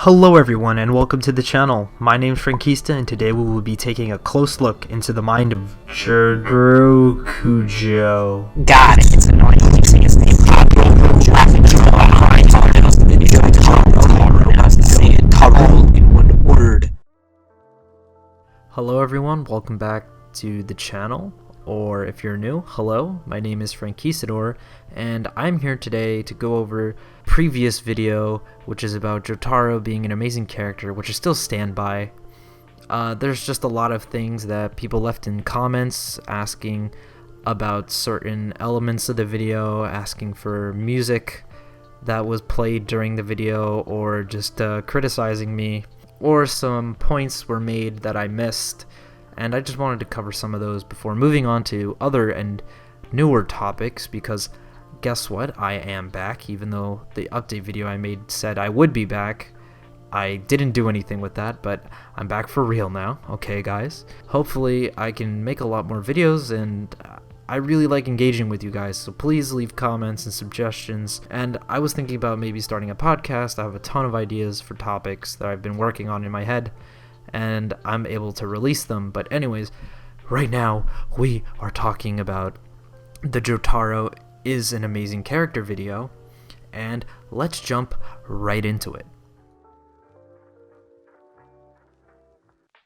Hello everyone and welcome to the channel. My name is Frankista and today we will be taking a close look into the mind of Jotaro. God, it's annoying to keep saying his name. Laughing how I talked about the video. Taro. Now has to say it. Taro in one word. Hello everyone, welcome back to the channel. Or if you're new, hello, my name is Frankista and I'm here today to go over previous video, which is about Jotaro being an amazing character, which I still stand by. There's just a lot of things that people left in comments asking about certain elements of the video, asking for music that was played during the video, or just criticizing me, or some points were made that I missed. And I just wanted to cover some of those before moving on to other and newer topics, because guess what? I am back, even though the update video I made said I would be back. I didn't do anything with that, but I'm back for real now. Okay, guys. Hopefully I can make a lot more videos, and I really like engaging with you guys, so please leave comments and suggestions. And I was thinking about maybe starting a podcast. I have a ton of ideas for topics that I've been working on in my head, and I'm able to release them. But anyways, right now we are talking about the Jotaro is an amazing character video, and let's jump right into it.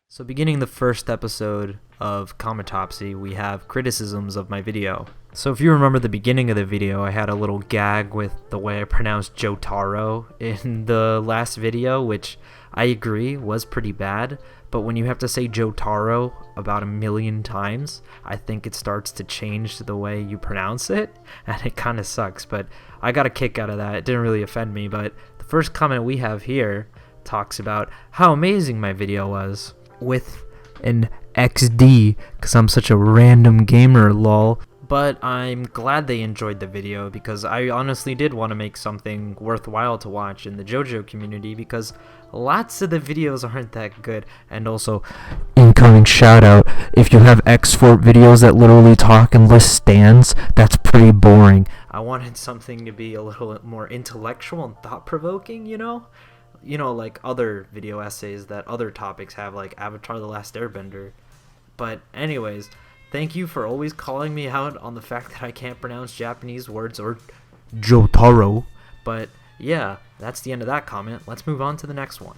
So beginning the first episode of Commentopsy, we have criticisms of my video. So if you remember the beginning of the video, I had a little gag with the way I pronounced Jotaro in the last video, which I agree was pretty bad, but when you have to say Jotaro about 1,000,000 times, I think it starts to change the way you pronounce it, and it kind of sucks, but I got a kick out of that. It didn't really offend me. But the first comment we have here talks about how amazing my video was, with an XD, because I'm such a random gamer, lol. But I'm glad they enjoyed the video, because I honestly did want to make something worthwhile to watch in the JoJo community, because lots of the videos aren't that good. And also, incoming shout out, if you have export videos that literally talk and list stands, that's pretty boring. I wanted something to be a little more intellectual and thought-provoking, you know, like other video essays that other topics have, like Avatar: The Last Airbender. But anyways, thank you for always calling me out on the fact that I can't pronounce Japanese words or Jotaro. But yeah, that's the end of that comment. Let's move on to the next one.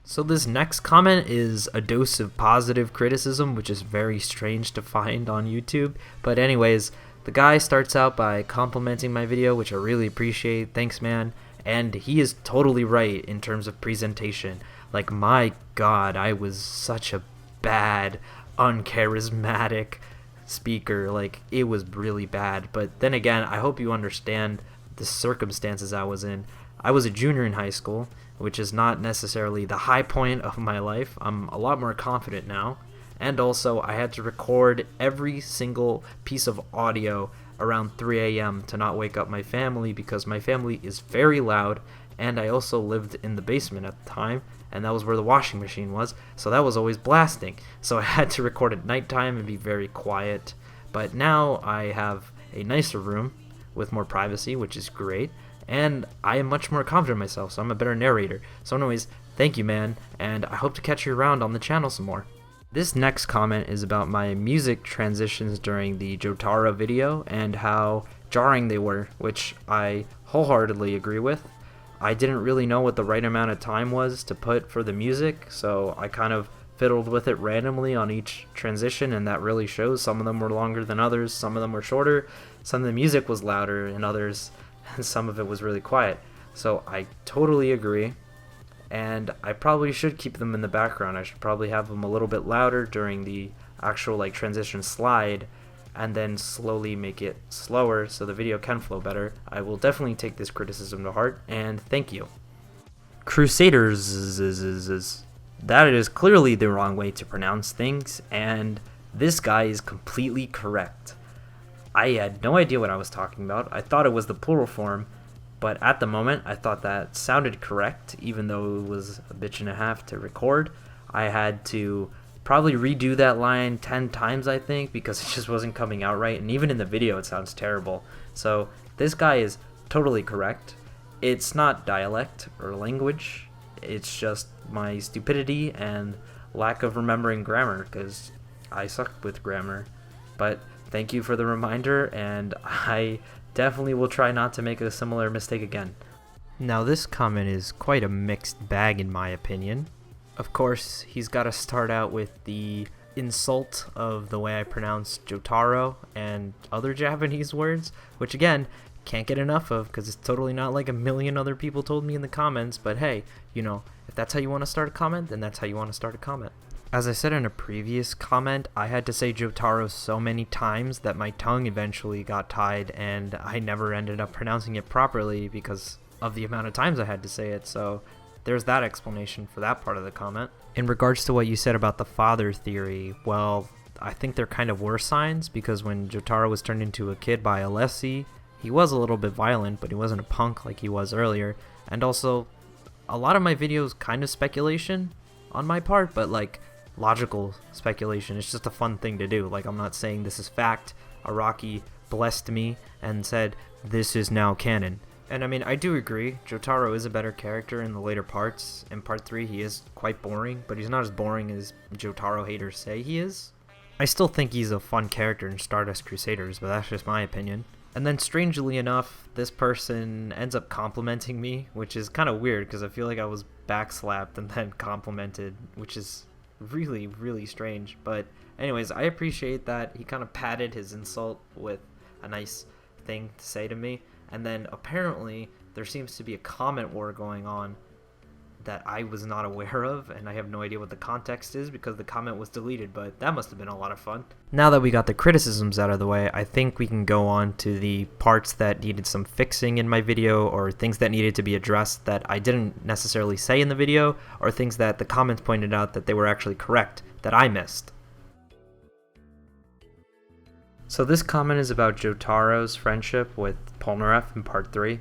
So this next comment is a dose of positive criticism, which is very strange to find on YouTube. But anyways, the guy starts out by complimenting my video, which I really appreciate. Thanks, man. And he is totally right in terms of presentation. Like, my god, I was such a bad, uncharismatic speaker. Like, it was really bad. But then again, I hope you understand the circumstances I was in. I was a junior in high school, which is not necessarily the high point of my life. I'm a lot more confident now. And also, I had to record every single piece of audio around 3 a.m. to not wake up my family, because my family is very loud, and I also lived in the basement at the time, and that was where the washing machine was, so that was always blasting. So I had to record at nighttime and be very quiet. But now I have a nicer room with more privacy, which is great, and I am much more confident in myself, so I'm a better narrator. So anyways, thank you, man, and I hope to catch you around on the channel some more. This next comment is about my music transitions during the Jotaro video and how jarring they were, which I wholeheartedly agree with. I didn't really know what the right amount of time was to put for the music, so I kind of fiddled with it randomly on each transition, and that really shows. Some of them were longer than others, some of them were shorter, some of the music was louder than others, and some of it was really quiet. So I totally agree. And I probably should keep them in the background. I should probably have them a little bit louder during the actual transition slide, and then slowly make it slower so the video can flow better. I will definitely take this criticism to heart, and thank you. Crusaders, that is clearly the wrong way to pronounce things, and this guy is completely correct. I had no idea what I was talking about. I thought it was the plural form, but at the moment, I thought that sounded correct, even though it was a bitch and a half to record. I had to probably redo that line 10 times, I think, because it just wasn't coming out right. And even in the video, it sounds terrible. So this guy is totally correct. It's not dialect or language. It's just my stupidity and lack of remembering grammar, because I suck with grammar. But thank you for the reminder, and I definitely will try not to make a similar mistake again. Now this comment is quite a mixed bag in my opinion. Of course, he's got to start out with the insult of the way I pronounce Jotaro and other Japanese words, which again, can't get enough of, because it's totally not like a million other people told me in the comments. But hey, if that's how you want to start a comment, then that's how you want to start a comment. As I said in a previous comment, I had to say Jotaro so many times that my tongue eventually got tied, and I never ended up pronouncing it properly because of the amount of times I had to say it. So there's that explanation for that part of the comment. In regards to what you said about the father theory, well, I think there kind of were signs, because when Jotaro was turned into a kid by Elias, he was a little bit violent, but he wasn't a punk like he was earlier. And also, a lot of my videos kind of speculation on my part, but like logical speculation. It's just a fun thing to do. Like, I'm not saying this is fact. Araki blessed me and said this is now canon. And I mean, I do agree, Jotaro is a better character in the later parts. In part 3 he is quite boring, but he's not as boring as Jotaro haters say he is. I still think he's a fun character in Stardust Crusaders, but that's just my opinion. And then strangely enough, this person ends up complimenting me, which is kind of weird because I feel like I was backslapped and then complimented, which is really, really strange. But anyways, I appreciate that he kind of padded his insult with a nice thing to say to me. And then apparently there seems to be a comment war going on that I was not aware of, and I have no idea what the context is because the comment was deleted, but that must have been a lot of fun. Now that we got the criticisms out of the way, I think we can go on to the parts that needed some fixing in my video, or things that needed to be addressed that I didn't necessarily say in the video, or things that the comments pointed out that they were actually correct, that I missed. So this comment is about Jotaro's friendship with Polnareff in part 3.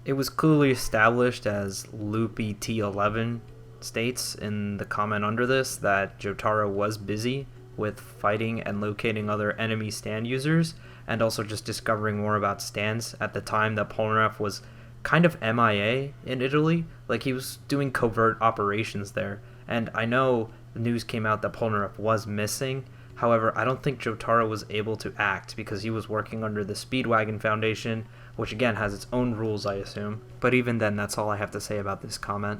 It was clearly established, as Loopy T11 states in the comment under this, that Jotaro was busy with fighting and locating other enemy stand users, and also just discovering more about stands at the time that Polnareff was kind of MIA in Italy. Like, he was doing covert operations there, and I know the news came out that Polnareff was missing. However, I don't think Jotaro was able to act because he was working under the Speedwagon Foundation, which again has its own rules, I assume. But even then, that's all I have to say about this comment.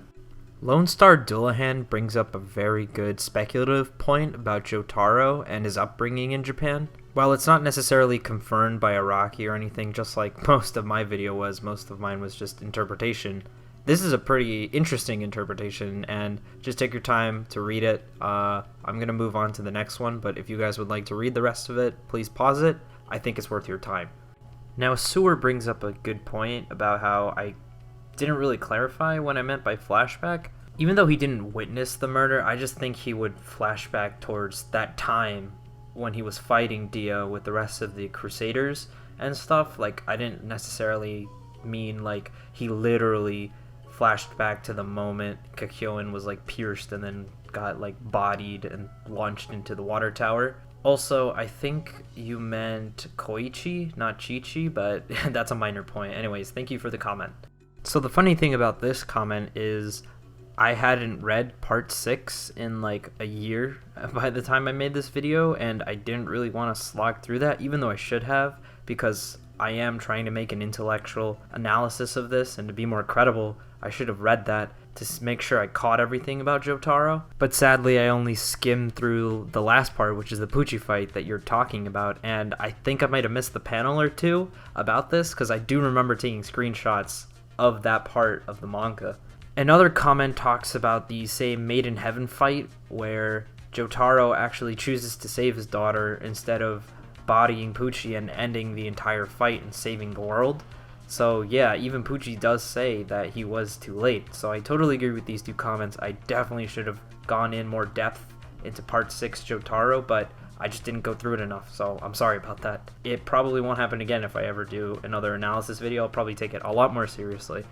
Lone Star Dullahan brings up a very good speculative point about Jotaro and his upbringing in Japan. While it's not necessarily confirmed by Araki or anything, just like most of my video was, most of mine was just interpretation. This is a pretty interesting interpretation, and just take your time to read it. I'm going to move on to the next one, but if you guys would like to read the rest of it, please pause it. I think it's worth your time. Now, Sewer brings up a good point about how I didn't really clarify what I meant by flashback. Even though he didn't witness the murder, I just think he would flashback towards that time when he was fighting Dio with the rest of the Crusaders and stuff. Like, I didn't necessarily mean like he literally flashed back to the moment Kakyoin was like pierced and then got like bodied and launched into the water tower. Also, I think you meant Koichi, not Chi-Chi, but that's a minor point. Anyways, thank you for the comment. So the funny thing about this comment is I hadn't read part 6 in like a year by the time I made this video, and I didn't really want to slog through that, even though I should have, because I am trying to make an intellectual analysis of this, and to be more credible, I should have read that to make sure I caught everything about Jotaro. But sadly, I only skimmed through the last part, which is the Pucci fight that you're talking about, and I think I might have missed the panel or two about this, because I do remember taking screenshots of that part of the manga. Another comment talks about the same Made in Heaven fight, where Jotaro actually chooses to save his daughter instead of bodying Pucci and ending the entire fight and saving the world. So yeah, even Pucci does say that he was too late. So I totally agree with these two comments. I definitely should have gone in more depth into part 6 Jotaro, but I just didn't go through it enough, so I'm sorry about that. It probably won't happen again if I ever do another analysis video. I'll probably take it a lot more seriously.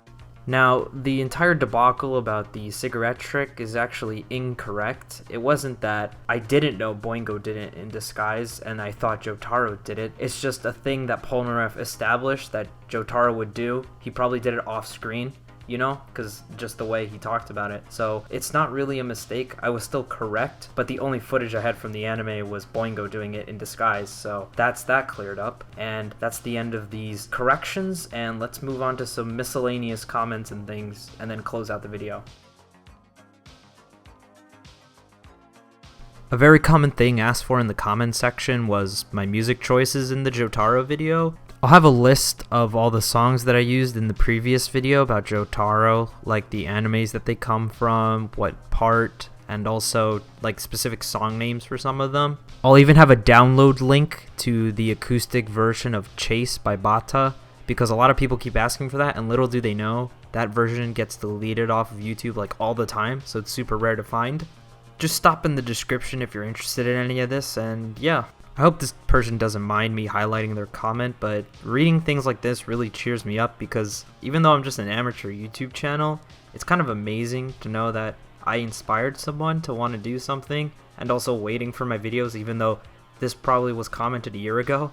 Now, the entire debacle about the cigarette trick is actually incorrect. It wasn't that I didn't know Boingo did it in disguise and I thought Jotaro did it. It's just a thing that Polnareff established that Jotaro would do. He probably did it off screen, you know, because just the way he talked about it. So it's not really a mistake. I was still correct, but the only footage I had from the anime was Boingo doing it in disguise. So that's that cleared up, and that's the end of these corrections, and let's move on to some miscellaneous comments and things, and then close out the video. A very common thing asked for in the comment section was my music choices in the Jotaro video. I'll have a list of all the songs that I used in the previous video about Jotaro, like the animes that they come from, what part, and also like specific song names for some of them. I'll even have a download link to the acoustic version of Chase by Bata, because a lot of people keep asking for that, and little do they know, that version gets deleted off of YouTube like all the time, so it's super rare to find. Just stop in the description if you're interested in any of this, and yeah. I hope this person doesn't mind me highlighting their comment, but reading things like this really cheers me up, because even though I'm just an amateur YouTube channel, it's kind of amazing to know that I inspired someone to want to do something, and also waiting for my videos even though this probably was commented a year ago.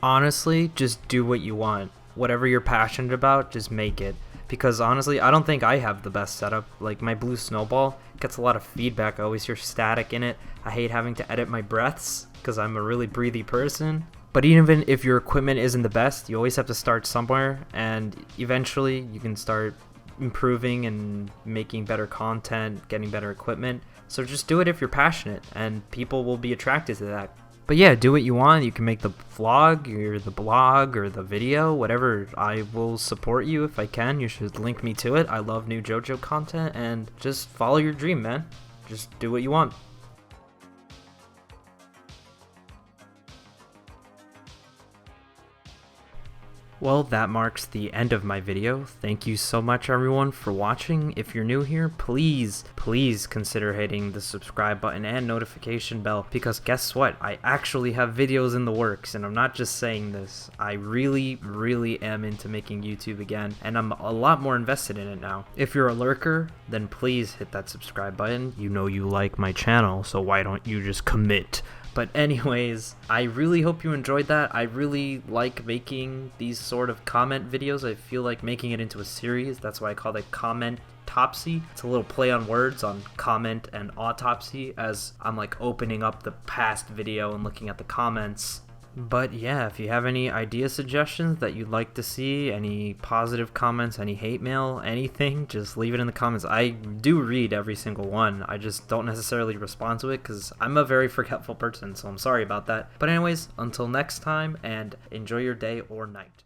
Honestly, just do what you want. Whatever you're passionate about, just make it. Because honestly, I don't think I have the best setup. Like, my blue snowball gets a lot of feedback. I always hear static in it. I hate having to edit my breaths because I'm a really breathy person. But even if your equipment isn't the best, you always have to start somewhere, and eventually you can start improving and making better content, getting better equipment. So just do it if you're passionate, and people will be attracted to that. But yeah, do what you want. You can make the vlog or the blog or the video, whatever. I will support you if I can. You should link me to it. I love new JoJo content, and just follow your dream, man. Just do what you want. Well, that marks the end of my video. Thank you so much everyone for watching. If you're new here, please consider hitting the subscribe button and notification bell, because guess what? I actually have videos in the works, and I'm not just saying this. I really am into making YouTube again, and I'm a lot more invested in it now. If you're a lurker, then please hit that subscribe button. You know you like my channel, so why don't you just commit? But anyways, I really hope you enjoyed that. I really like making these sort of comment videos. I feel like making it into a series. That's why I call it Commentopsy. It's a little play on words on comment and autopsy, as I'm like opening up the past video and looking at the comments. But yeah, if you have any idea suggestions that you'd like to see, any positive comments, any hate mail, anything, just leave it in the comments. I do read every single one. I just don't necessarily respond to it because I'm a very forgetful person, so I'm sorry about that. But anyways, until next time, and enjoy your day or night.